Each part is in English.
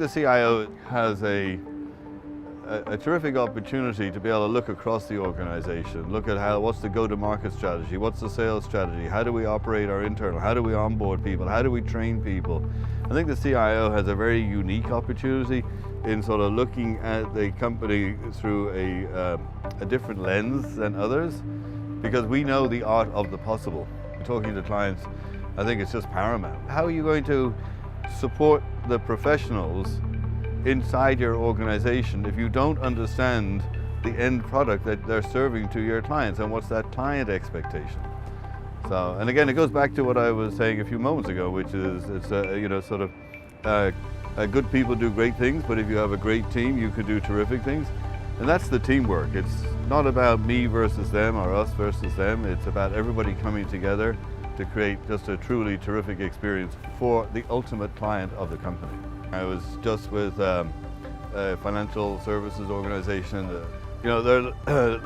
The CIO has a terrific opportunity to be able to look across the organization, look at what's the go-to-market strategy, what's the sales strategy, how do we operate our internal, how do we onboard people, how do we train people. I think the CIO has a very unique opportunity in sort of looking at the company through a different lens than others, because we know the art of the possible. Talking to clients, I think it's just paramount. How are you going to support the professionals inside your organization if you don't understand the end product that they're serving to your clients and what's that client expectation? So, and again, it goes back to what I was saying a few moments ago, which is good people do great things, but if you have a great team, you can do terrific things. And that's the teamwork. It's not about me versus them or us versus them. It's about everybody coming together to create just a truly terrific experience for the ultimate client of the company. I was just with a financial services organization. They're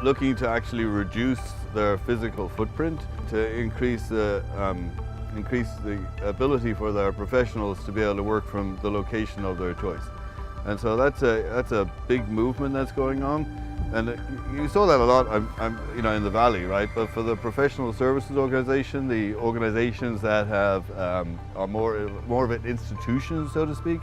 looking to actually reduce their physical footprint to increase the ability for their professionals to be able to work from the location of their choice. And so that's a big movement that's going on. And you saw that a lot in the Valley, right? But for the professional services organization, the organizations that have are more of an institution, so to speak,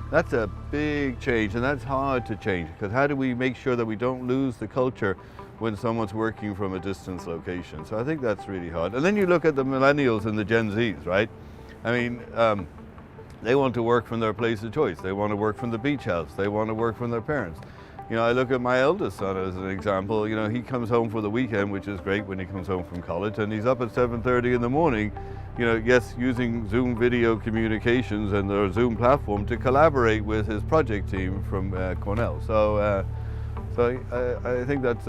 that's a big change, and that's hard to change, because how do we make sure that we don't lose the culture when someone's working from a distance location? So I think that's really hard. And then you look at the millennials and the Gen Zs, right? I mean, they want to work from their place of choice. They want to work from the beach house. They want to work from their parents. I look at my eldest son as an example. He comes home for the weekend, which is great when he comes home from college, and he's up at 7:30 in the morning, yes, using Zoom video communications and their Zoom platform to collaborate with his project team from Cornell. So I think that's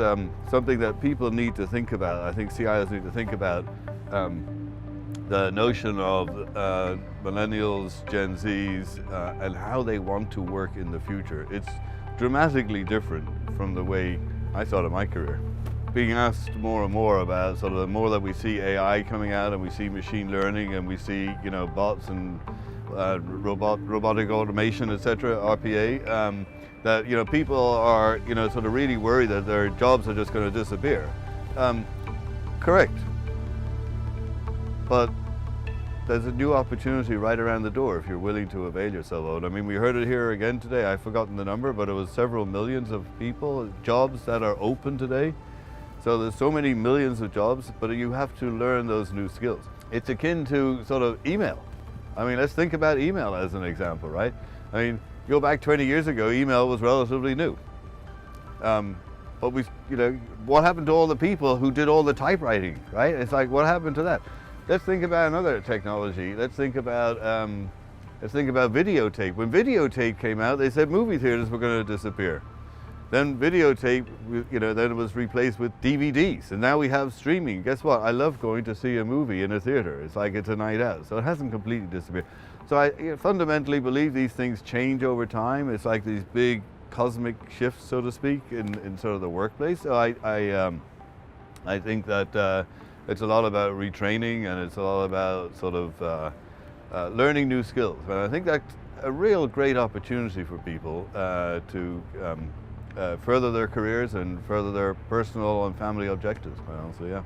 something that people need to think about. I think CIOs need to think about the notion of millennials, Gen Zs, and how they want to work in the future. It's dramatically different from the way I thought of my career. Being asked more and more about sort of the more that we see AI coming out and we see machine learning and we see bots and robotic automation, etc., RPA, that people are sort of really worried that their jobs are just going to disappear. Correct. But there's a new opportunity right around the door if you're willing to avail yourself of it. I mean, we heard it here again today. I've forgotten the number, but it was several millions of people, jobs that are open today. So there's so many millions of jobs, but you have to learn those new skills. It's akin to sort of email. I mean, let's think about email as an example, right? I mean, go back 20 years ago, email was relatively new. But what happened to all the people who did all the typewriting, right? It's like, what happened to that? Let's think about another technology. Let's think about videotape. When videotape came out, they said movie theaters were going to disappear. Then videotape, then it was replaced with DVDs, and now we have streaming. Guess what? I love going to see a movie in a theater. It's like it's a night out, so it hasn't completely disappeared. So I fundamentally believe these things change over time. It's like these big cosmic shifts, so to speak, in sort of the workplace. So I think that it's a lot about retraining, and it's a lot about sort of learning new skills. And I think that's a real great opportunity for people to further their careers and further their personal and family objectives, quite honestly, yeah.